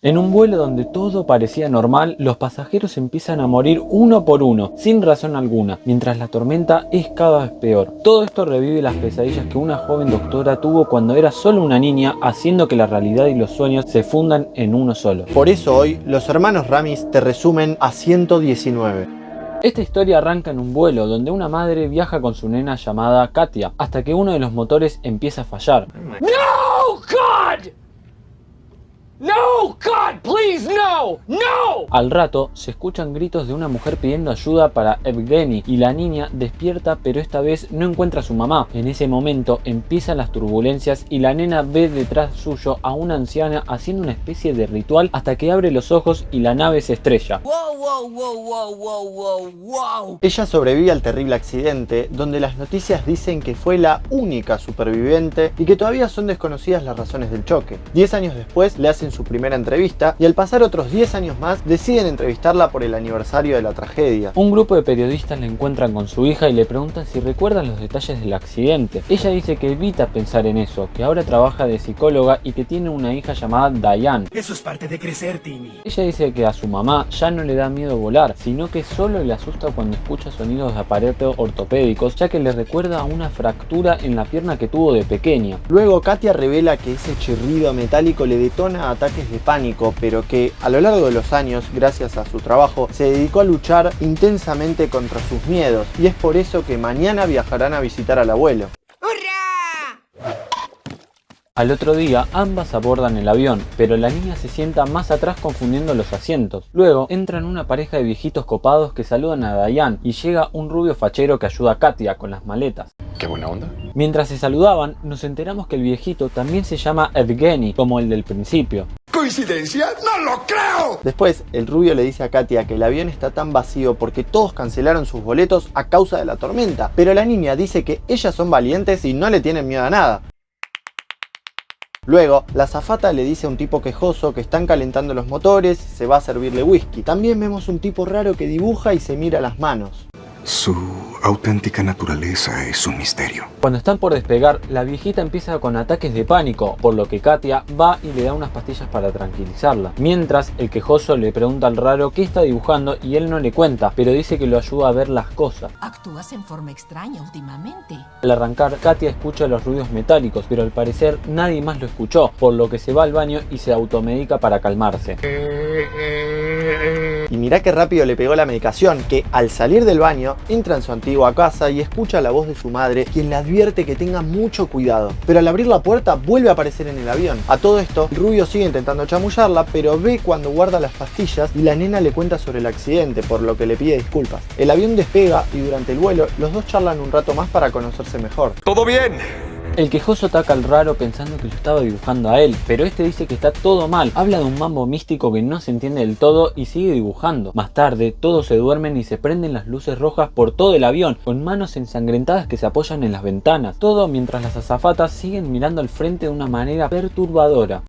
En un vuelo donde todo parecía normal, los pasajeros empiezan a morir uno por uno, sin razón alguna, mientras la tormenta es cada vez peor. Todo esto revive las pesadillas que una joven doctora tuvo cuando era solo una niña, haciendo que la realidad y los sueños se fundan en uno solo. Por eso hoy, los hermanos Ramis te resumen a 119. Esta historia arranca en un vuelo donde una madre viaja con su nena llamada Katia, hasta que uno de los motores empieza a fallar. No, God! No, God, please, no, no! Al rato se escuchan gritos de una mujer pidiendo ayuda para Evgeny y la niña despierta, pero esta vez no encuentra a su mamá. En ese momento empiezan las turbulencias y la nena ve detrás suyo a una anciana haciendo una especie de ritual hasta que abre los ojos y la nave se estrella. Ella sobrevive al terrible accidente, donde las noticias dicen que fue la única superviviente y que todavía son desconocidas las razones del choque. 10 años después le hacen su primera entrevista y al pasar otros 10 años más deciden entrevistarla por el aniversario de la tragedia. Un grupo de periodistas la encuentran con su hija y le preguntan si recuerda los detalles del accidente. Ella dice que evita pensar en eso, que ahora trabaja de psicóloga y que tiene una hija llamada Diane. Eso es parte de crecer, Timmy. Ella dice que a su mamá ya no le da miedo volar, sino que solo le asusta cuando escucha sonidos de aparatos ortopédicos, ya que le recuerda a una fractura en la pierna que tuvo de pequeña. Luego Katia revela que ese chirrido metálico le detona ataques de pánico, pero que a lo largo de los años, gracias a su trabajo, se dedicó a luchar intensamente contra sus miedos, y es por eso que mañana viajarán a visitar al abuelo. Al otro día, ambas abordan el avión, pero la niña se sienta más atrás confundiendo los asientos. Luego, entran una pareja de viejitos copados que saludan a Diane y llega un rubio fachero que ayuda a Katia con las maletas. ¡Qué buena onda! Mientras se saludaban, nos enteramos que el viejito también se llama Evgeny, como el del principio. ¿Coincidencia? ¡No lo creo! Después, el rubio le dice a Katia que el avión está tan vacío porque todos cancelaron sus boletos a causa de la tormenta, pero la niña dice que ellas son valientes y no le tienen miedo a nada. Luego, la azafata le dice a un tipo quejoso que están calentando los motores y se va a servirle whisky. También vemos un tipo raro que dibuja y se mira las manos. Su auténtica naturaleza es un misterio. Cuando están por despegar, la viejita empieza con ataques de pánico, por lo que Katia va y le da unas pastillas para tranquilizarla. Mientras, el quejoso le pregunta al raro qué está dibujando y él no le cuenta, pero dice que lo ayuda a ver las cosas. Actúas en forma extraña últimamente. Al arrancar, Katia escucha los ruidos metálicos, pero al parecer nadie más lo escuchó, por lo que se va al baño y se automedica para calmarse. Y mirá qué rápido le pegó la medicación, que al salir del baño entra en su antigua casa y escucha la voz de su madre, quien le advierte que tenga mucho cuidado. Pero al abrir la puerta vuelve a aparecer en el avión. A todo esto, el rubio sigue intentando chamullarla, pero ve cuando guarda las pastillas y la nena le cuenta sobre el accidente, por lo que le pide disculpas. El avión despega y durante el vuelo los dos charlan un rato más para conocerse mejor. ¡Todo bien! El quejoso ataca al raro pensando que lo estaba dibujando a él, pero este dice que está todo mal, habla de un mambo místico que no se entiende del todo y sigue dibujando. Más tarde, todos se duermen y se prenden las luces rojas por todo el avión, con manos ensangrentadas que se apoyan en las ventanas. Todo mientras las azafatas siguen mirando al frente de una manera perturbadora.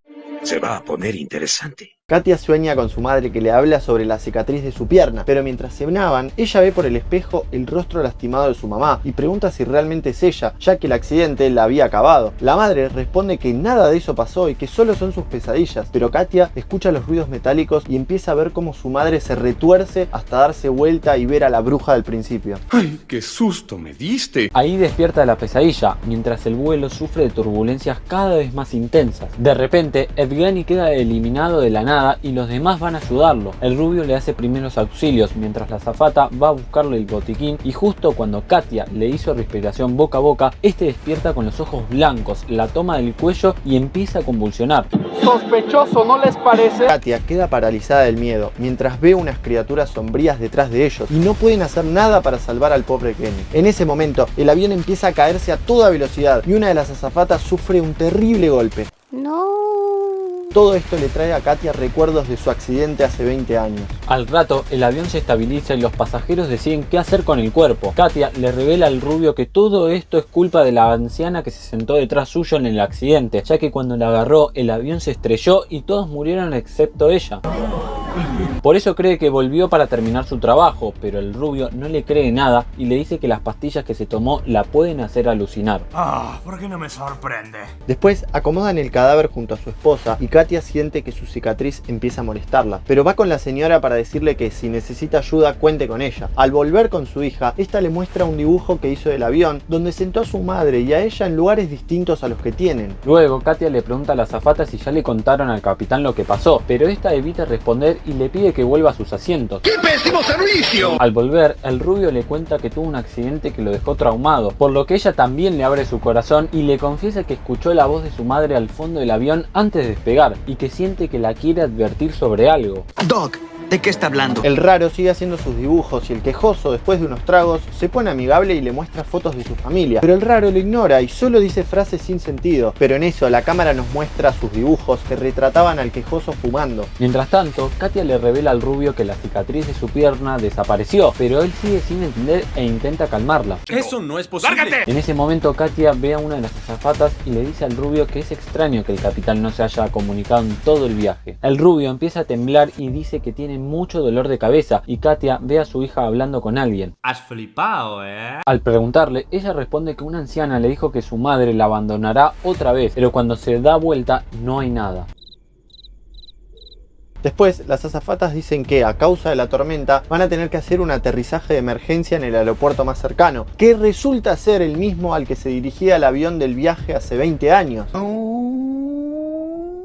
Se va a poner interesante. Katia sueña con su madre que le habla sobre la cicatriz de su pierna, pero mientras cenaban, ella ve por el espejo el rostro lastimado de su mamá y pregunta si realmente es ella, ya que el accidente la había acabado. La madre responde que nada de eso pasó y que solo son sus pesadillas, pero Katia escucha los ruidos metálicos y empieza a ver cómo su madre se retuerce hasta darse vuelta y ver a la bruja del principio. ¡Ay, qué susto me diste! Ahí despierta la pesadilla, mientras el vuelo sufre de turbulencias cada vez más intensas. De repente, Evgeny queda eliminado de la nada y los demás van a ayudarlo. El rubio le hace primeros auxilios mientras la azafata va a buscarle el botiquín y justo cuando Katia le hizo respiración boca a boca, este despierta con los ojos blancos, la toma del cuello y empieza a convulsionar. ¿Sospechoso, no les parece? Katia queda paralizada del miedo mientras ve unas criaturas sombrías detrás de ellos y no pueden hacer nada para salvar al pobre Kenny. En ese momento, el avión empieza a caerse a toda velocidad y una de las azafatas sufre un terrible golpe. Todo esto le trae a Katia recuerdos de su accidente hace 20 años. Al rato, el avión se estabiliza y los pasajeros deciden qué hacer con el cuerpo. Katia le revela al rubio que todo esto es culpa de la anciana que se sentó detrás suyo en el accidente, ya que cuando la agarró, el avión se estrelló y todos murieron excepto ella. Por eso cree que volvió para terminar su trabajo, pero el rubio no le cree nada y le dice que las pastillas que se tomó la pueden hacer alucinar. ¿Por qué no me sorprende? Después acomodan el cadáver junto a su esposa y Katia siente que su cicatriz empieza a molestarla, pero va con la señora para decirle que si necesita ayuda cuente con ella. Al volver con su hija, esta le muestra un dibujo que hizo del avión donde sentó a su madre y a ella en lugares distintos a los que tienen. Luego Katia le pregunta a la azafata si ya le contaron al capitán lo que pasó, pero esta evita responder y le pide que vuelva a sus asientos. ¡Qué pésimo servicio! Al volver, el rubio le cuenta que tuvo un accidente que lo dejó traumado, por lo que ella también le abre su corazón y le confiesa que escuchó la voz de su madre al fondo del avión antes de despegar y que siente que la quiere advertir sobre algo. Doc, ¿de qué está hablando? El raro sigue haciendo sus dibujos y el quejoso, después de unos tragos, se pone amigable y le muestra fotos de su familia. Pero el raro lo ignora y solo dice frases sin sentido. Pero en eso la cámara nos muestra sus dibujos que retrataban al quejoso fumando. Mientras tanto, Katia le revela al rubio que la cicatriz de su pierna desapareció, pero él sigue sin entender e intenta calmarla. Eso no es posible. En ese momento Katia ve a una de las azafatas y le dice al rubio que es extraño que el capitán no se haya comunicado en todo el viaje. El rubio empieza a temblar y dice que tiene mucho dolor de cabeza y Katia ve a su hija hablando con alguien. Has flipado, ¿eh? Al preguntarle, ella responde que una anciana le dijo que su madre la abandonará otra vez, pero cuando se da vuelta no hay nada. Después, las azafatas dicen que, a causa de la tormenta, van a tener que hacer un aterrizaje de emergencia en el aeropuerto más cercano, que resulta ser el mismo al que se dirigía el avión del viaje hace 20 años.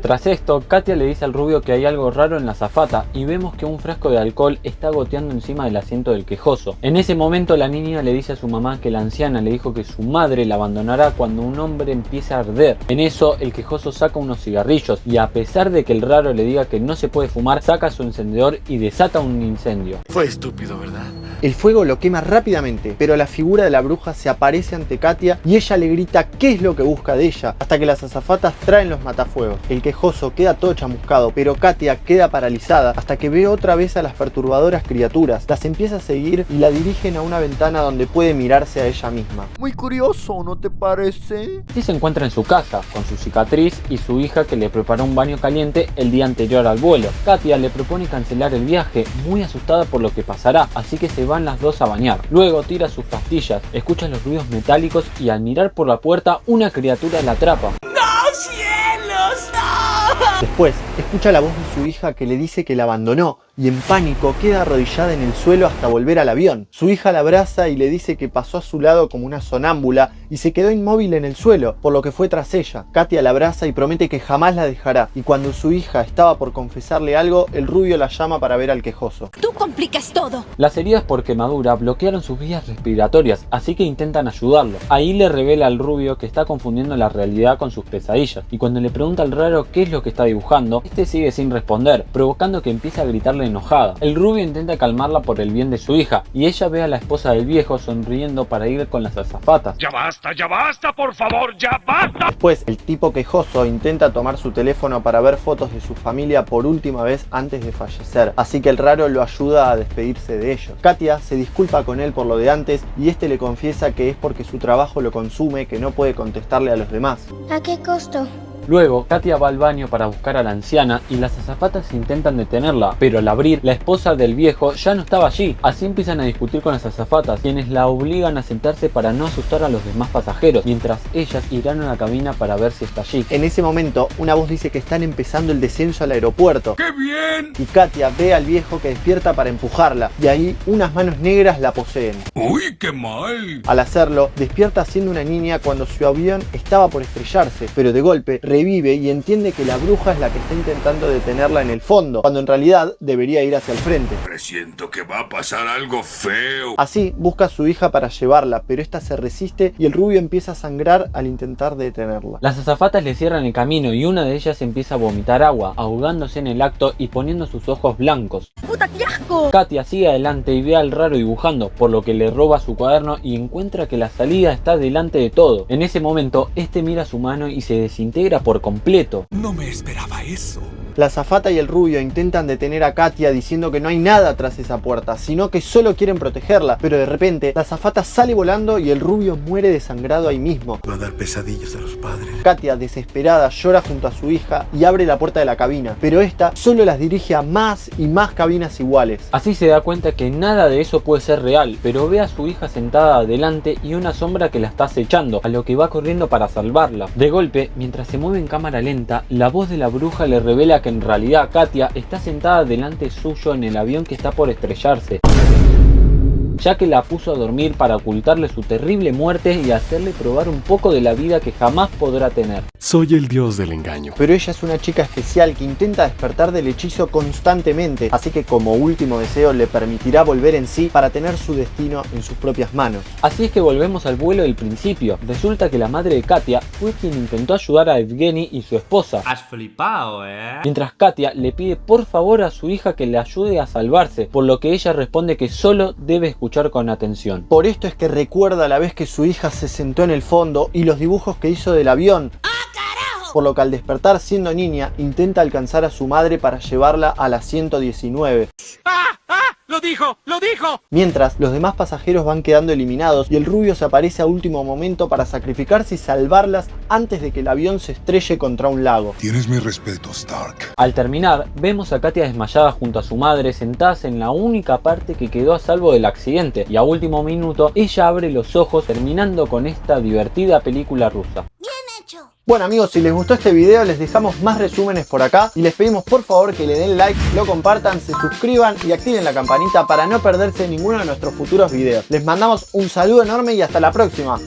Tras esto, Katia le dice al rubio que hay algo raro en la azafata y vemos que un frasco de alcohol está goteando encima del asiento del quejoso. En ese momento la niña le dice a su mamá que la anciana le dijo que su madre la abandonará cuando un hombre empiece a arder. En eso el quejoso saca unos cigarrillos y a pesar de que el raro le diga que no se puede fumar, saca su encendedor y desata un incendio. Fue estúpido, ¿verdad? El fuego lo quema rápidamente, pero la figura de la bruja se aparece ante Katia y ella le grita qué es lo que busca de ella, hasta que las azafatas traen los matafuegos. El quejoso queda todo chamuscado, pero Katia queda paralizada hasta que ve otra vez a las perturbadoras criaturas. Las empieza a seguir y la dirigen a una ventana donde puede mirarse a ella misma. Muy curioso, ¿no te parece? Y se encuentra en su casa, con su cicatriz y su hija que le preparó un baño caliente el día anterior al vuelo. Katia le propone cancelar el viaje, muy asustada por lo que pasará, así que se van las dos a bañar. Luego tira sus pastillas, escucha los ruidos metálicos y al mirar por la puerta, una criatura la atrapa. ¡No, cielos! ¡No! Después, escucha la voz de su hija que le dice que la abandonó y en pánico queda arrodillada en el suelo hasta volver al avión. Su hija la abraza y le dice que pasó a su lado como una sonámbula y se quedó inmóvil en el suelo, por lo que fue tras ella. Katia la abraza y promete que jamás la dejará, y cuando su hija estaba por confesarle algo, el rubio la llama para ver al quejoso. Tú complicas todo. Las heridas por quemadura bloquearon sus vías respiratorias, así que intentan ayudarlo. Ahí le revela al rubio que está confundiendo la realidad con sus pesadillas, y cuando le pregunta al raro qué es lo que está dibujando, este sigue sin responder, provocando que empiece a gritarle enojada. El rubio intenta calmarla por el bien de su hija, y ella ve a la esposa del viejo sonriendo para ir con las azafatas. Ya basta, por favor, ya basta! Después, el tipo quejoso intenta tomar su teléfono para ver fotos de su familia por última vez antes de fallecer, así que el raro lo ayuda a despedirse de ellos. Katia se disculpa con él por lo de antes y este le confiesa que es porque su trabajo lo consume, que no puede contestarle a los demás. ¿A qué costo? Luego, Katia va al baño para buscar a la anciana y las azafatas intentan detenerla, pero al abrir, la esposa del viejo ya no estaba allí. Así empiezan a discutir con las azafatas, quienes la obligan a sentarse para no asustar a los demás pasajeros, mientras ellas irán a la cabina para ver si está allí. En ese momento, una voz dice que están empezando el descenso al aeropuerto. ¡Qué bien! Y Katia ve al viejo que despierta para empujarla, y ahí unas manos negras la poseen. ¡Uy, qué mal! Al hacerlo, despierta siendo una niña cuando su avión estaba por estrellarse, pero de golpe revive y entiende que la bruja es la que está intentando detenerla en el fondo, cuando en realidad debería ir hacia el frente. Presiento que va a pasar algo feo. Así busca a su hija para llevarla, pero esta se resiste y el rubio empieza a sangrar al intentar detenerla. Las azafatas le cierran el camino y una de ellas empieza a vomitar agua, ahogándose en el acto y poniendo sus ojos blancos. ¡Puta, qué asco! Katia sigue adelante y ve al raro dibujando, por lo que le roba su cuaderno y encuentra que la salida está delante de todo. En ese momento, este mira su mano y se desintegra por completo. No me esperaba eso. La azafata y el rubio intentan detener a Katia diciendo que no hay nada tras esa puerta, sino que solo quieren protegerla, pero de repente la azafata sale volando y el rubio muere desangrado ahí mismo. Va a dar pesadillas a los padres. Katia, desesperada, llora junto a su hija y abre la puerta de la cabina, pero esta solo las dirige a más y más cabinas iguales. Así se da cuenta que nada de eso puede ser real, pero ve a su hija sentada adelante y una sombra que la está acechando, a lo que va corriendo para salvarla. De golpe, mientras se mueve en cámara lenta, la voz de la bruja le revela que en realidad Katia está sentada delante suyo en el avión que está por estrellarse, ya que la puso a dormir para ocultarle su terrible muerte y hacerle probar un poco de la vida que jamás podrá tener. Soy el dios del engaño. Pero ella es una chica especial que intenta despertar del hechizo constantemente, así que como último deseo le permitirá volver en sí para tener su destino en sus propias manos. Así es que volvemos al vuelo del principio. Resulta que la madre de Katia fue quien intentó ayudar a Evgeny y su esposa, Has flipado, mientras Katia le pide por favor a su hija que le ayude a salvarse, por lo que ella responde que solo debe escuchar con atención. Por esto es que recuerda la vez que su hija se sentó en el fondo y los dibujos que hizo del avión. Por lo que al despertar siendo niña, intenta alcanzar a su madre para llevarla al asiento 19. ¡Lo dijo! ¡Lo dijo! Mientras, los demás pasajeros van quedando eliminados y el rubio se aparece a último momento para sacrificarse y salvarlas antes de que el avión se estrelle contra un lago. Tienes mi respeto, Stark. Al terminar, vemos a Katia desmayada junto a su madre, sentadas en la única parte que quedó a salvo del accidente, y a último minuto ella abre los ojos, terminando con esta divertida película rusa. Bueno amigos, si les gustó este video les dejamos más resúmenes por acá y les pedimos por favor que le den like, lo compartan, se suscriban y activen la campanita para no perderse ninguno de nuestros futuros videos. Les mandamos un saludo enorme y hasta la próxima.